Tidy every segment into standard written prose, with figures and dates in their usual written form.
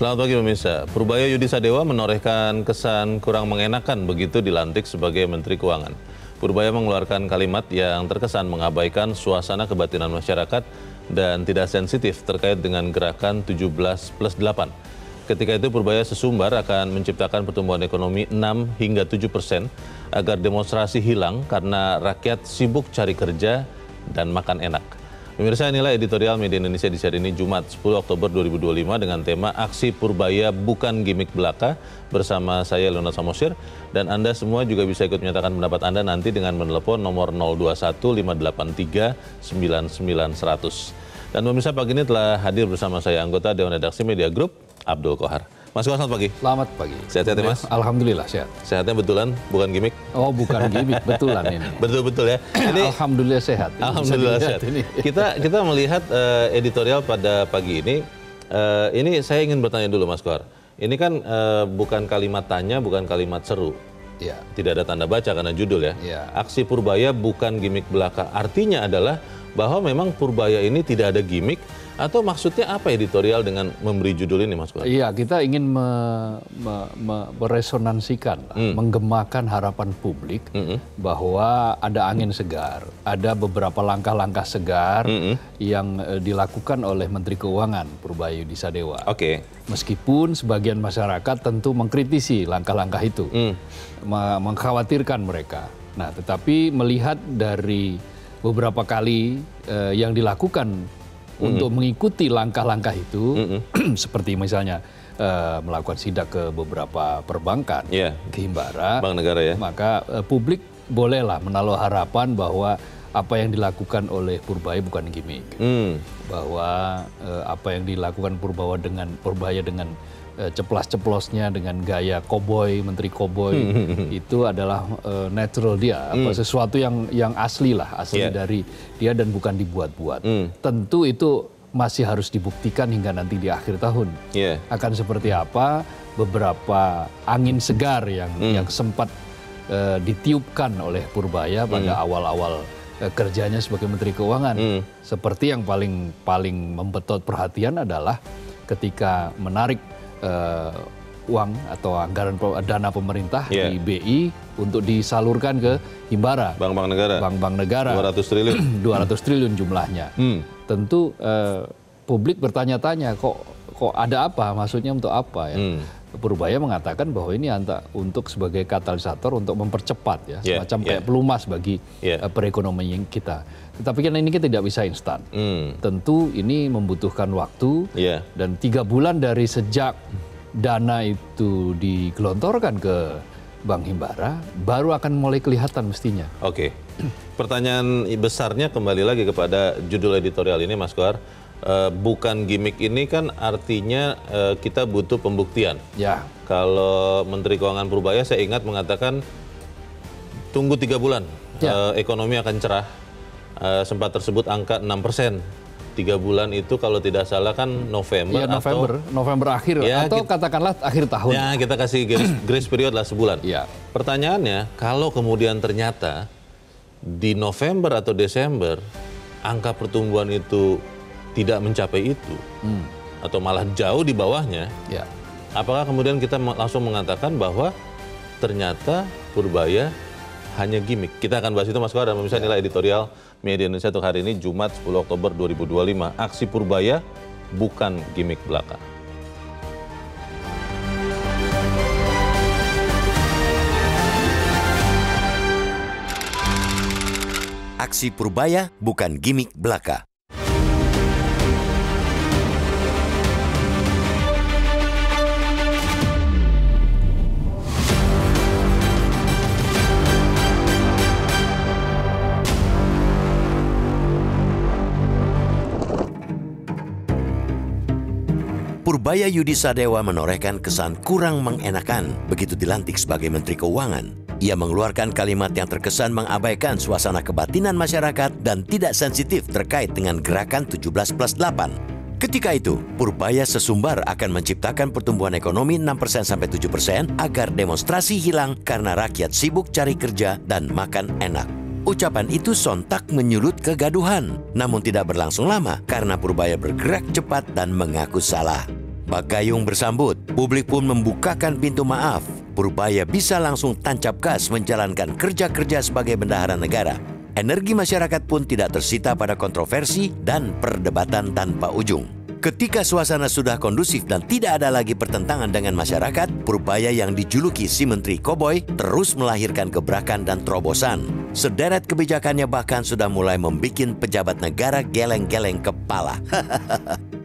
Selamat pagi pemirsa. Purbaya Yudi Sadewa menorehkan kesan kurang mengenakan begitu dilantik sebagai Menteri Keuangan. Purbaya mengeluarkan kalimat yang terkesan mengabaikan suasana kebatinan masyarakat dan tidak sensitif terkait dengan gerakan 17+8. Ketika itu Purbaya sesumbar akan menciptakan pertumbuhan ekonomi 6 hingga 7% agar demonstrasi hilang karena rakyat sibuk cari kerja dan makan enak. Pemirsa, inilah editorial Media Indonesia di hari ini Jumat 10 Oktober 2025 dengan tema Aksi Purbaya Bukan Gimik Belaka bersama saya Leonard Samosir, dan Anda semua juga bisa ikut menyatakan pendapat Anda nanti dengan menelepon nomor 021 583 99 100. Dan pemirsa, pagi ini telah hadir bersama saya anggota Dewan Redaksi Media Group Abdul Kohar. Mas Kohar, selamat pagi. Selamat pagi. Sehat-sehat ya Mas? Alhamdulillah sehat. Sehatnya betulan, bukan gimik? Oh, bukan gimik, betulan ini. Betul-betul ya. Ini, Alhamdulillah sehat. Alhamdulillah sehat. Kita melihat editorial pada pagi ini. Ini saya ingin bertanya dulu Mas Kohar. Ini kan bukan kalimat tanya, bukan kalimat seru. Ya. Tidak ada tanda baca karena judul ya. Ya. Aksi Purbaya Bukan Gimik Belaka. Artinya adalah bahwa memang Purbaya ini tidak ada gimik, atau maksudnya apa editorial dengan memberi judul ini Mas Kohar? Iya, kita ingin meresonansikan, menggemakan harapan publik bahwa ada angin segar, ada beberapa langkah-langkah segar yang dilakukan oleh Menteri Keuangan Purbaya Yudi Sadewa. Oke. Meskipun sebagian masyarakat tentu mengkritisi langkah-langkah itu, mengkhawatirkan mereka. Nah, tetapi melihat dari beberapa kali yang dilakukan untuk mengikuti langkah-langkah itu, seperti misalnya melakukan sidak ke beberapa perbankan, ke Himbara, Bank Negara ya. maka publik bolehlah menaruh harapan bahwa apa yang dilakukan oleh Purbaya bukan gimmick, bahwa apa yang dilakukan Purbaya dengan ceplas-ceplosnya, dengan gaya koboi, Menteri Koboi, itu adalah natural dia, sesuatu yang asli lah, dari dia dan bukan dibuat-buat. Tentu itu masih harus dibuktikan hingga nanti di akhir tahun. Akan seperti apa beberapa angin segar yang sempat ditiupkan oleh Purbaya pada awal-awal kerjanya sebagai Menteri Keuangan. Seperti yang paling membetot perhatian adalah ketika menarik uang atau anggaran dana pemerintah di BI untuk disalurkan ke Himbara, Bank-bank negara. Bank-bank negara. 200 triliun. 200 triliun jumlahnya. Tentu publik bertanya-tanya, kok ada apa? Maksudnya untuk apa ya? Purbaya mengatakan bahwa ini untuk sebagai katalisator untuk mempercepat ya, semacam kayak pelumas bagi perekonomian kita. Tetapi kan ini kita tidak bisa instan. Tentu ini membutuhkan waktu, dan 3 bulan dari sejak dana itu digelontorkan ke Bank Himbara, baru akan mulai kelihatan mestinya. Oke. Pertanyaan besarnya kembali lagi kepada judul editorial ini Mas Kohar. Bukan gimmick ini kan artinya kita butuh pembuktian. Ya. Kalau Menteri Keuangan Purbaya saya ingat mengatakan tunggu 3 bulan, ekonomi akan cerah. Sempat tersebut angka 6%. 3 bulan itu kalau tidak salah kan November, November akhir, atau katakanlah akhir tahun. Ya, kita kasih grace period lah sebulan. Pertanyaannya, kalau kemudian ternyata di November atau Desember angka pertumbuhan itu tidak mencapai itu, atau malah jauh di bawahnya, apakah kemudian kita langsung mengatakan bahwa ternyata Purbaya hanya gimmick? Kita akan bahas itu Mas Kohar, dan pemirsa, nilai editorial Media Indonesia untuk hari ini Jumat 10 Oktober 2025. Aksi Purbaya Bukan Gimik Belaka. Aksi Purbaya Bukan Gimik Belaka. Purbaya Yudi Sadewa menorehkan kesan kurang mengenakan begitu dilantik sebagai Menteri Keuangan. Ia mengeluarkan kalimat yang terkesan mengabaikan suasana kebatinan masyarakat dan tidak sensitif terkait dengan gerakan 17+8. Ketika itu, Purbaya sesumbar akan menciptakan pertumbuhan ekonomi 6%-7% agar demonstrasi hilang karena rakyat sibuk cari kerja dan makan enak. Ucapan itu sontak menyulut kegaduhan, namun tidak berlangsung lama karena Purbaya bergerak cepat dan mengaku salah. Pak Gayung bersambut, publik pun membukakan pintu maaf. Purbaya bisa langsung tancap gas menjalankan kerja-kerja sebagai bendahara negara. Energi masyarakat pun tidak tersita pada kontroversi dan perdebatan tanpa ujung. Ketika suasana sudah kondusif dan tidak ada lagi pertentangan dengan masyarakat, Purbaya yang dijuluki si Menteri Koboi terus melahirkan gebrakan dan terobosan. Sederet kebijakannya bahkan sudah mulai membuat pejabat negara geleng-geleng kepala.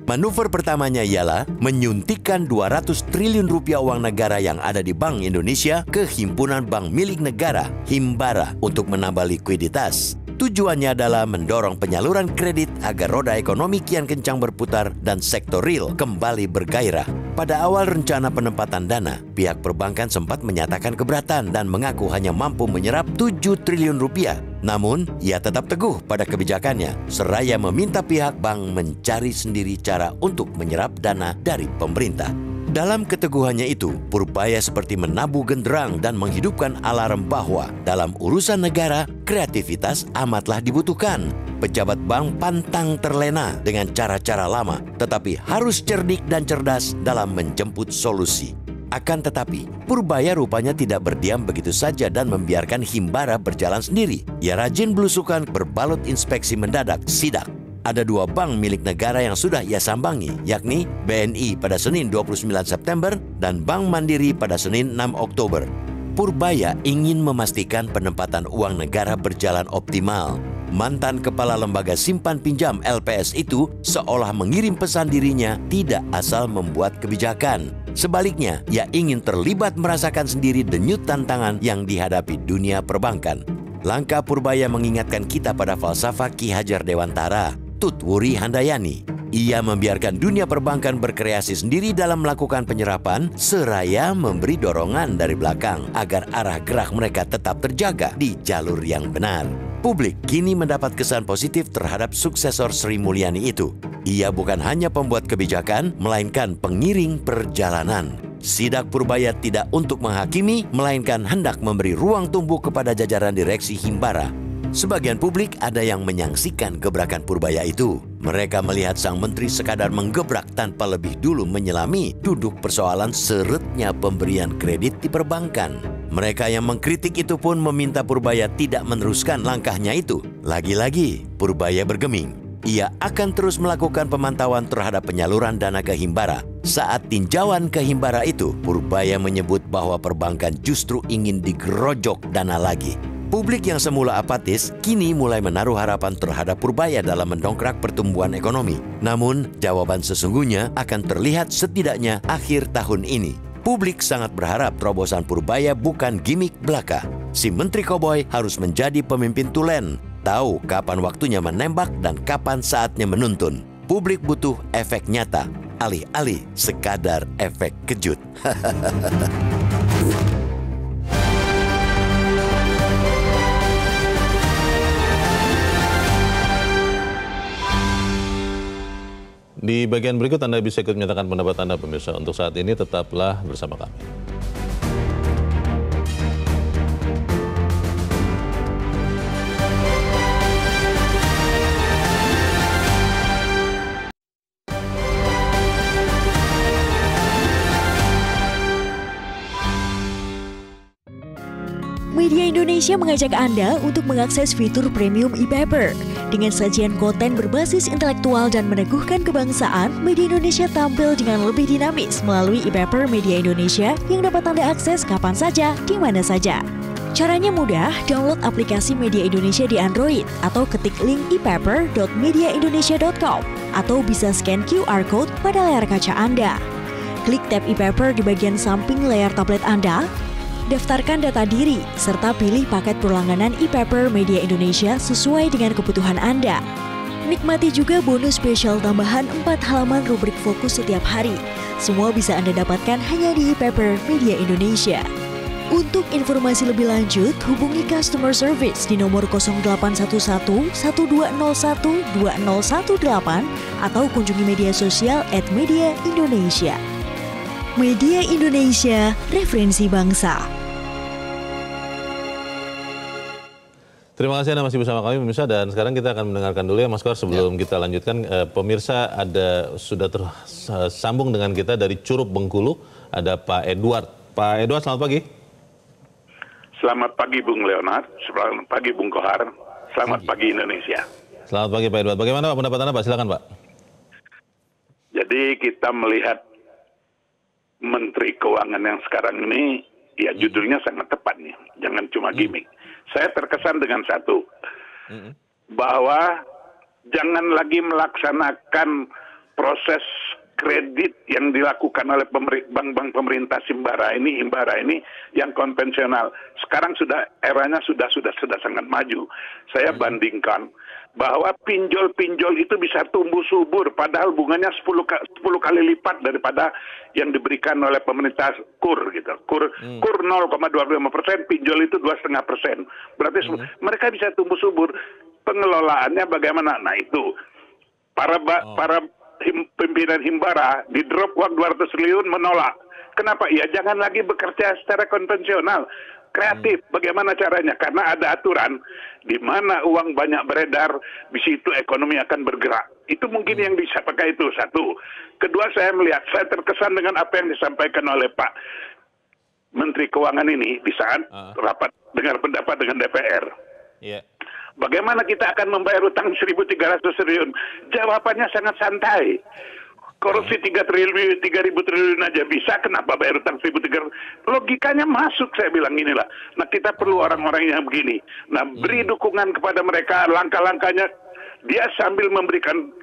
Manuver pertamanya ialah menyuntikkan 200 triliun rupiah uang negara yang ada di Bank Indonesia ke Himpunan Bank Milik Negara, Himbara, untuk menambah likuiditas. Tujuannya adalah mendorong penyaluran kredit agar roda ekonomi kian kencang berputar dan sektor real kembali bergairah. Pada awal rencana penempatan dana, pihak perbankan sempat menyatakan keberatan dan mengaku hanya mampu menyerap 7 triliun rupiah. Namun, ia tetap teguh pada kebijakannya, seraya meminta pihak bank mencari sendiri cara untuk menyerap dana dari pemerintah. Dalam keteguhannya itu, Purbaya seperti menabuh genderang dan menghidupkan alarm bahwa dalam urusan negara, kreativitas amatlah dibutuhkan. Pejabat bank pantang terlena dengan cara-cara lama, tetapi harus cerdik dan cerdas dalam menjemput solusi. Akan tetapi, Purbaya rupanya tidak berdiam begitu saja dan membiarkan Himbara berjalan sendiri. Ia rajin belusukan berbalut inspeksi mendadak, sidak. Ada 2 bank milik negara yang sudah ia sambangi, yakni BNI pada Senin 29 September dan Bank Mandiri pada Senin 6 Oktober. Purbaya ingin memastikan penempatan uang negara berjalan optimal. Mantan Kepala Lembaga Simpan Pinjam LPS itu seolah mengirim pesan dirinya tidak asal membuat kebijakan. Sebaliknya, ia ingin terlibat merasakan sendiri denyut tantangan yang dihadapi dunia perbankan. Langkah Purbaya mengingatkan kita pada falsafah Ki Hajar Dewantara, Tutwuri Handayani. Ia membiarkan dunia perbankan berkreasi sendiri dalam melakukan penyerapan, seraya memberi dorongan dari belakang agar arah gerak mereka tetap terjaga di jalur yang benar. Publik kini mendapat kesan positif terhadap suksesor Sri Mulyani itu. Ia bukan hanya pembuat kebijakan, melainkan pengiring perjalanan. Sidak Purbaya tidak untuk menghakimi, melainkan hendak memberi ruang tumbuh kepada jajaran direksi Himbara. Sebagian publik ada yang menyaksikan gebrakan Purbaya itu. Mereka melihat sang menteri sekadar menggebrak tanpa lebih dulu menyelami duduk persoalan seretnya pemberian kredit di perbankan. Mereka yang mengkritik itu pun meminta Purbaya tidak meneruskan langkahnya itu. Lagi-lagi, Purbaya bergeming. Ia akan terus melakukan pemantauan terhadap penyaluran dana ke Himbara. Saat tinjauan ke Himbara itu, Purbaya menyebut bahwa perbankan justru ingin digerojok dana lagi. Publik yang semula apatis kini mulai menaruh harapan terhadap Purbaya dalam mendongkrak pertumbuhan ekonomi. Namun, jawaban sesungguhnya akan terlihat setidaknya akhir tahun ini. Publik sangat berharap terobosan Purbaya bukan gimik belaka. Si Menteri Koboi harus menjadi pemimpin tulen, tahu kapan waktunya menembak dan kapan saatnya menuntun. Publik butuh efek nyata, alih-alih sekadar efek kejut. Di bagian berikut Anda bisa ikut menyatakan pendapat Anda pemirsa. Untuk saat ini tetaplah bersama kami. Media Indonesia mengajak Anda untuk mengakses fitur premium e-paper. Dengan sajian konten berbasis intelektual dan meneguhkan kebangsaan, Media Indonesia tampil dengan lebih dinamis melalui e-paper Media Indonesia yang dapat Anda akses kapan saja, di mana saja. Caranya mudah, download aplikasi Media Indonesia di Android atau ketik link e-paper.mediaindonesia.com atau bisa scan QR Code pada layar kaca Anda. Klik tab e-paper di bagian samping layar tablet Anda, daftarkan data diri, serta pilih paket berlangganan e-paper Media Indonesia sesuai dengan kebutuhan Anda. Nikmati juga bonus spesial tambahan 4 halaman rubrik fokus setiap hari. Semua bisa Anda dapatkan hanya di e-paper Media Indonesia. Untuk informasi lebih lanjut, hubungi customer service di nomor 0811 1201 2018 atau kunjungi media sosial @Media Indonesia. Media Indonesia, referensi bangsa. Terima kasih Anda masih bersama kami pemirsa, dan sekarang kita akan mendengarkan dulu ya Mas Kohar sebelum kita lanjutkan. Pemirsa sudah tersambung dengan kita dari Curup Bengkulu, ada Pak Edward. Pak Edward, selamat pagi. Selamat pagi Bung Leonard, selamat pagi Bung Kohar, selamat pagi Indonesia. Selamat pagi Pak Edward. Bagaimana Pak pendapat Anda Pak? Silakan Pak. Jadi kita melihat Menteri Keuangan yang sekarang ini, ya judulnya sangat tepat nih, jangan cuma gimmick. Saya terkesan dengan satu, bahwa jangan lagi melaksanakan proses kredit yang dilakukan oleh bank-bank pemerintah Himbara ini yang konvensional. Sekarang eranya sudah sangat maju. Saya bandingkan bahwa pinjol-pinjol itu bisa tumbuh subur, padahal bunganya 10 kali lipat daripada yang diberikan oleh pemerintah KUR gitu. KUR 0,25%, pinjol itu 2,5%. Berarti mereka bisa tumbuh subur. Pengelolaannya bagaimana? Nah itu para pimpinan Himbara di drop uang 200 triliun menolak. Kenapa? Ya jangan lagi bekerja secara konvensional. Kreatif, bagaimana caranya? Karena ada aturan di mana uang banyak beredar, di situ ekonomi akan bergerak. Itu mungkin yang bisa pakai itu, satu. Kedua, saya terkesan dengan apa yang disampaikan oleh Pak Menteri Keuangan ini di saat rapat dengar pendapat dengan DPR. Bagaimana kita akan membayar utang 1.300 triliun? Jawabannya sangat santai. Korupsi 3.000 triliun aja bisa, kenapa bayar utang 1.300? Logikanya masuk, saya bilang inilah. Nah kita perlu orang-orang yang begini. Nah beri dukungan kepada mereka, langkah-langkahnya dia sambil memberikan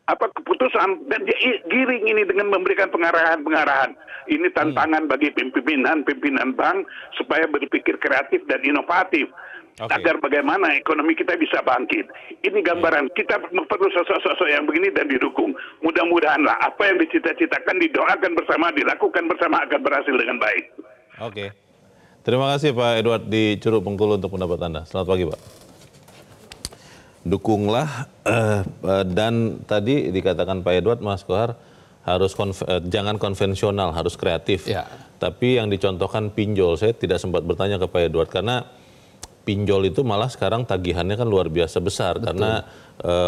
keputusan, dan dia giring ini dengan memberikan pengarahan-pengarahan. Ini tantangan bagi pimpinan bank supaya berpikir kreatif dan inovatif. Agar bagaimana ekonomi kita bisa bangkit. Ini gambaran, kita perlu sosok-sosok yang begini dan didukung. Mudah-mudahanlah apa yang dicita-citakan, didoakan bersama, dilakukan bersama akan berhasil dengan baik. Oke. Terima kasih Pak Edward di Curup Bengkulu untuk pendapat Anda. Selamat pagi Pak. Dukunglah, dan tadi dikatakan Pak Edward, Mas Kohar, harus jangan konvensional, harus kreatif. Tapi yang dicontohkan pinjol, saya tidak sempat bertanya ke Pak Edward karena pinjol itu malah sekarang tagihannya kan luar biasa besar. Betul. Karena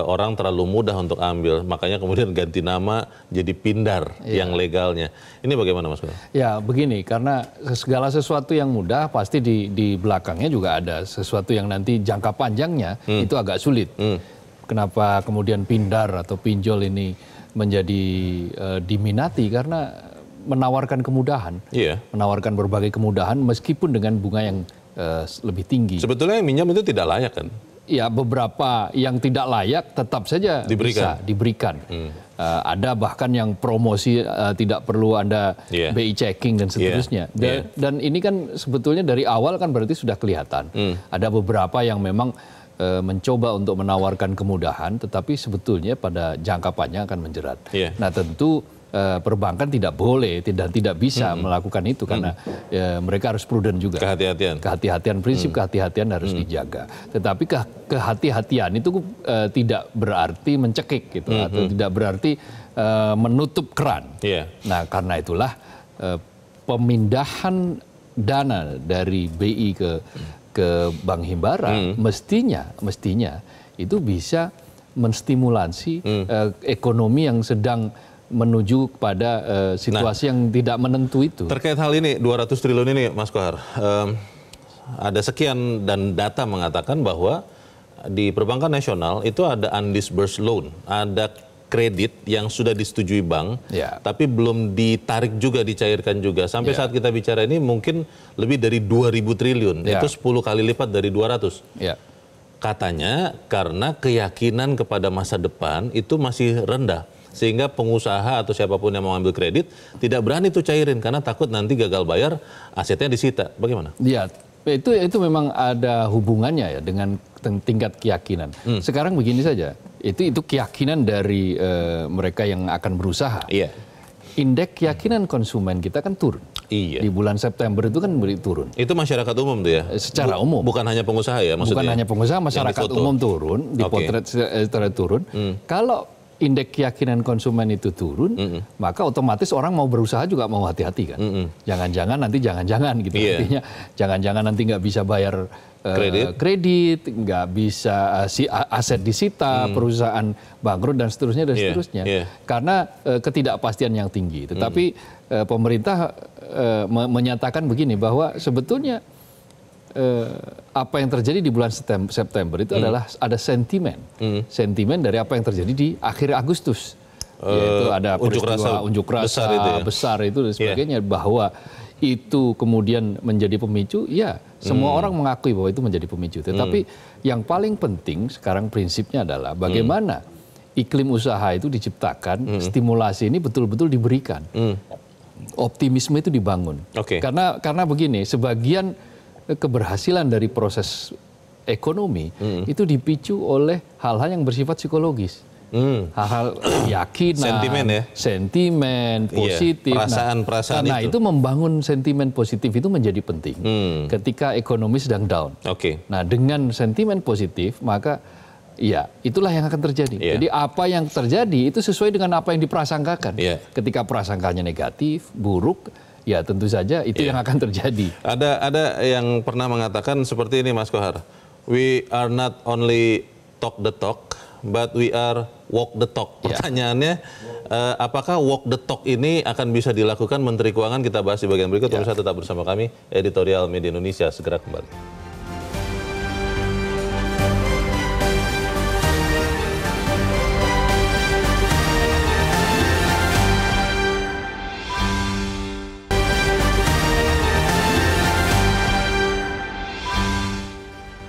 orang terlalu mudah untuk ambil, makanya kemudian ganti nama jadi Pindar yang legalnya. Ini bagaimana Mas? Ya begini, karena segala sesuatu yang mudah pasti di belakangnya juga ada sesuatu yang nanti jangka panjangnya itu agak sulit. Kenapa kemudian Pindar atau pinjol ini menjadi diminati? Karena menawarkan kemudahan, menawarkan berbagai kemudahan meskipun dengan bunga yang lebih tinggi. Sebetulnya yang minjam itu tidak layak kan? Ya beberapa yang tidak layak tetap saja bisa diberikan. Ada bahkan yang promosi tidak perlu Anda BI checking dan seterusnya. Dan ini kan sebetulnya dari awal kan berarti sudah kelihatan. Ada beberapa yang memang mencoba untuk menawarkan kemudahan, tetapi sebetulnya pada jangka panjang akan menjerat. Nah tentu perbankan tidak boleh dan tidak bisa melakukan itu karena mereka harus prudent juga. Kehati-hatian, prinsip kehati-hatian harus dijaga. Tetapi kehati-hatian itu tidak berarti mencekik gitu, atau tidak berarti menutup keran. Nah karena itulah pemindahan dana dari BI ke Bank Himbara mestinya itu bisa menstimulasi ekonomi yang sedang menuju pada situasi yang tidak menentu itu. Terkait hal ini, 200 triliun ini Mas Kohar, ada sekian dan data mengatakan bahwa di perbankan nasional itu ada undisbursed loan, ada kredit yang sudah disetujui bank, tapi belum ditarik juga, dicairkan juga. Sampai saat kita bicara ini mungkin lebih dari 2.000 triliun, itu 10 kali lipat dari 200. Katanya karena keyakinan kepada masa depan itu masih rendah. Sehingga pengusaha atau siapapun yang mau ambil kredit tidak berani tuh cairin karena takut nanti gagal bayar asetnya disita. Bagaimana? Ya, itu memang ada hubungannya ya dengan tingkat keyakinan. Sekarang begini saja, itu keyakinan dari mereka yang akan berusaha. Indeks keyakinan konsumen kita kan turun. Di bulan September itu kan turun. Itu masyarakat umum tuh ya? Secara umum. Bukan hanya pengusaha ya maksudnya? Bukan hanya pengusaha, masyarakat umum turun, dipotret turun. Kalau indeks keyakinan konsumen itu turun, maka otomatis orang mau berusaha juga mau hati-hati kan. Jangan-jangan nanti jangan-jangan gitu. Artinya jangan-jangan nanti nggak bisa bayar kredit, nggak bisa aset disita, perusahaan bangkrut dan seterusnya dan seterusnya, karena ketidakpastian yang tinggi. Tetapi pemerintah menyatakan begini bahwa sebetulnya apa yang terjadi di bulan September itu adalah ada sentimen dari apa yang terjadi di akhir Agustus, yaitu ada peristiwa unjuk rasa besar itu dan sebagainya, bahwa itu kemudian menjadi pemicu. Ya, semua orang mengakui bahwa itu menjadi pemicu. Tetapi yang paling penting sekarang prinsipnya adalah bagaimana iklim usaha itu diciptakan, stimulasi ini betul-betul diberikan, optimisme itu dibangun. Karena begini, sebagian keberhasilan dari proses ekonomi itu dipicu oleh hal-hal yang bersifat psikologis. Hal-hal keyakinan, sentimen positif. Perasaan-perasaan nah, itu membangun sentimen positif itu menjadi penting ketika ekonomi sedang down. Nah, dengan sentimen positif maka ya itulah yang akan terjadi. Jadi apa yang terjadi itu sesuai dengan apa yang diprasangkakan. Ketika prasangkanya negatif, buruk, ya tentu saja itu yang akan terjadi. Ada yang pernah mengatakan seperti ini, Mas Kohar. We are not only talk the talk, but we are walk the talk. Pertanyaannya, apakah walk the talk ini akan bisa dilakukan Menteri Keuangan? Kita bahas di bagian berikut. Pemirsa tetap bersama kami, Editorial Media Indonesia segera kembali.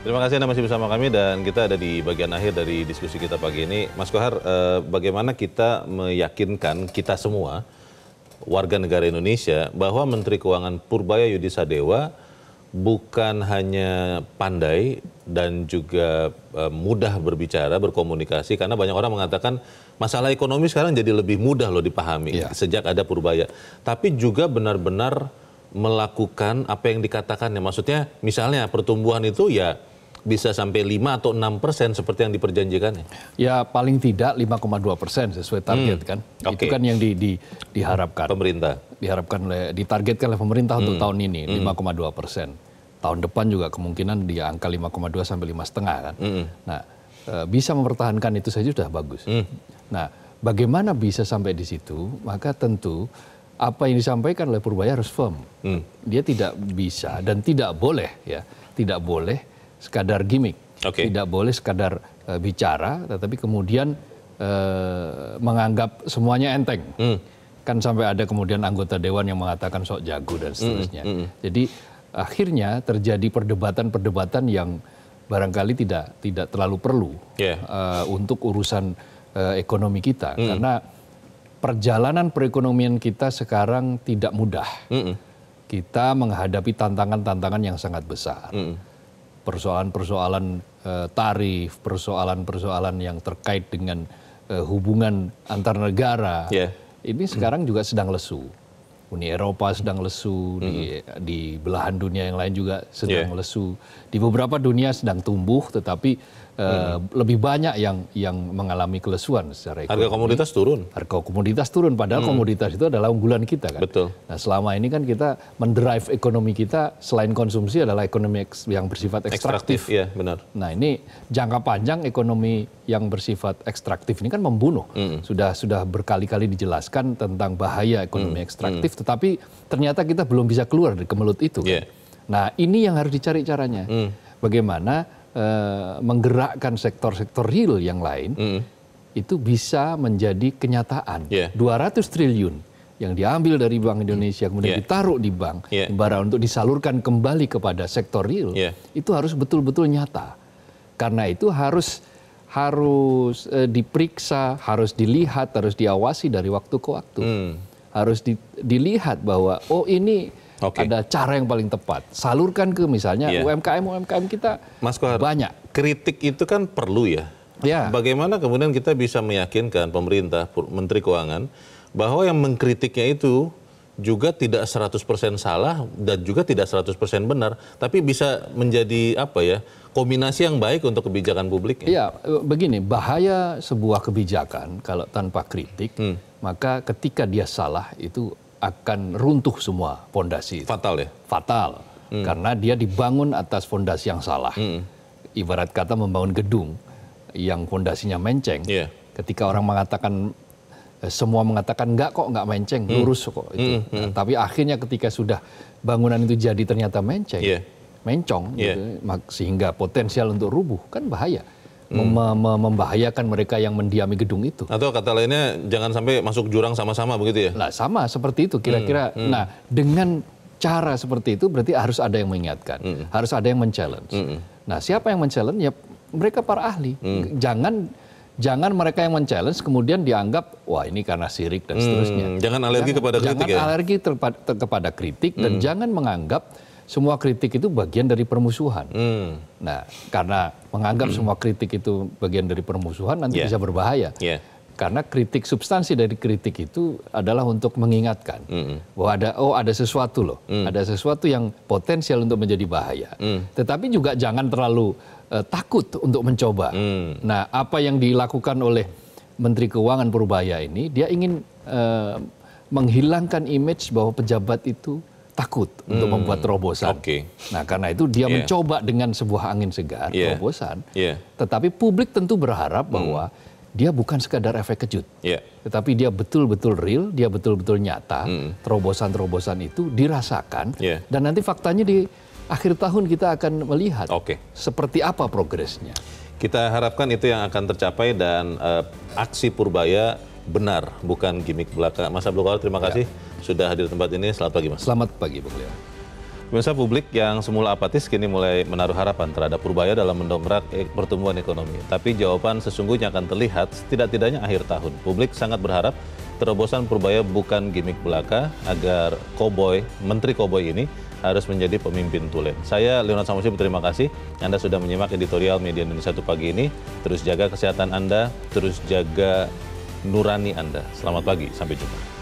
Terima kasih Anda masih bersama kami dan kita ada di bagian akhir dari diskusi kita pagi ini. Mas Kohar, bagaimana kita meyakinkan kita semua, warga negara Indonesia, bahwa Menteri Keuangan Purbaya Yudisadewa bukan hanya pandai dan juga mudah berbicara, berkomunikasi, karena banyak orang mengatakan masalah ekonomi sekarang jadi lebih mudah loh dipahami sejak ada Purbaya. Tapi juga benar-benar melakukan apa yang dikatakannya. Maksudnya misalnya pertumbuhan itu ya bisa sampai 5 atau 6% seperti yang diperjanjikannya? Ya paling tidak 5,2% sesuai target kan. Itu kan yang diharapkan. Pemerintah. Ditargetkan oleh pemerintah untuk tahun ini 5,2%. Tahun depan juga kemungkinan di angka 5,2 sampai 5,5 kan. Nah, bisa mempertahankan itu saja sudah bagus. Nah, bagaimana bisa sampai di situ? Maka tentu apa yang disampaikan oleh Purbaya harus firm. Dia tidak bisa dan tidak boleh sekadar gimmick, tidak boleh sekadar bicara, tetapi kemudian menganggap semuanya enteng. Kan sampai ada kemudian anggota dewan yang mengatakan sok jago dan seterusnya. Jadi akhirnya terjadi perdebatan-perdebatan yang barangkali tidak terlalu perlu untuk urusan ekonomi kita, karena perjalanan perekonomian kita sekarang tidak mudah. Kita menghadapi tantangan-tantangan yang sangat besar. Persoalan-persoalan tarif, persoalan-persoalan yang terkait dengan hubungan antar negara, ini sekarang juga sedang lesu. Uni Eropa sedang lesu, di belahan dunia yang lain juga sedang lesu. Di beberapa dunia sedang tumbuh, tetapi lebih banyak yang mengalami kelesuan secara ekonomi. Harga komoditas turun. Harga komoditas turun, padahal komoditas itu adalah unggulan kita kan. Betul. Nah selama ini kan kita mendrive ekonomi kita selain konsumsi adalah ekonomi yang bersifat ekstraktif. Iya benar. Nah ini jangka panjang ekonomi yang bersifat ekstraktif ini kan membunuh. Sudah berkali-kali dijelaskan tentang bahaya ekonomi ekstraktif, tetapi ternyata kita belum bisa keluar dari kemelut itu. Kan? Nah ini yang harus dicari caranya. Bagaimana menggerakkan sektor-sektor real yang lain itu bisa menjadi kenyataan. 200 triliun yang diambil dari Bank Indonesia kemudian ditaruh di bank himbara untuk disalurkan kembali kepada sektor real itu harus betul-betul nyata. Karena itu harus diperiksa, harus dilihat, harus diawasi dari waktu ke waktu. Harus dilihat bahwa ini ada cara yang paling tepat. Salurkan ke misalnya UMKM kita Mas Kohar, banyak. Kritik itu kan perlu ya. Bagaimana kemudian kita bisa meyakinkan pemerintah, Menteri Keuangan, bahwa yang mengkritiknya itu juga tidak 100% salah dan juga tidak 100% benar, tapi bisa menjadi kombinasi yang baik untuk kebijakan publiknya. Iya, begini, bahaya sebuah kebijakan kalau tanpa kritik, maka ketika dia salah itu akan runtuh semua pondasi. Fatal ya? Fatal. karena dia dibangun atas fondasi yang salah. Ibarat kata membangun gedung yang fondasinya menceng. Ketika orang mengatakan, semua mengatakan enggak kok, enggak menceng, lurus kok itu. Nah, tapi akhirnya ketika sudah bangunan itu jadi ternyata menceng, mencong, gitu, sehingga potensial untuk rubuh, kan bahaya. Membahayakan mereka yang mendiami gedung itu. Atau kata lainnya jangan sampai masuk jurang sama-sama begitu ya? Nah, sama seperti itu kira-kira. Nah, dengan cara seperti itu berarti harus ada yang mengingatkan, harus ada yang men-challenge. Nah, siapa yang men-challenge? Ya mereka para ahli. Jangan mereka yang men-challenge kemudian dianggap wah ini karena sirik dan seterusnya. Jangan alergi kepada kritik ya? Jangan alergi kepada kritik dan jangan menganggap semua kritik itu bagian dari permusuhan. Nah, karena menganggap semua kritik itu bagian dari permusuhan nanti bisa berbahaya. Karena kritik, substansi dari kritik itu adalah untuk mengingatkan bahwa ada sesuatu loh, ada sesuatu yang potensial untuk menjadi bahaya. Tetapi juga jangan terlalu takut untuk mencoba. Nah, apa yang dilakukan oleh Menteri Keuangan Purbaya ini, dia ingin menghilangkan image bahwa pejabat itu takut untuk membuat terobosan. Nah, karena itu dia mencoba dengan sebuah angin segar, terobosan. Tetapi publik tentu berharap bahwa dia bukan sekadar efek kejut, tetapi dia betul-betul real, dia betul-betul nyata. Terobosan-terobosan itu dirasakan, dan nanti faktanya di akhir tahun kita akan melihat seperti apa progresnya. Kita harapkan itu yang akan tercapai dan aksi Purbaya benar, bukan gimmick belaka. Mas Abdul Qadir, terima kasih sudah hadir di tempat ini. Selamat pagi, Mas. Selamat pagi, Bung Leo. Pemirsa, publik yang semula apatis kini mulai menaruh harapan terhadap Purbaya dalam mendongkrak pertumbuhan ekonomi. Tapi jawaban sesungguhnya akan terlihat setidak-tidaknya akhir tahun. Publik sangat berharap terobosan Purbaya bukan gimmick belaka agar Menteri Koboi ini harus menjadi pemimpin tulen. Saya Leonard Samusi berterima kasih Anda sudah menyimak editorial Media Indonesia pagi ini. Terus jaga kesehatan Anda, terus jaga nurani Anda. Selamat pagi, sampai jumpa.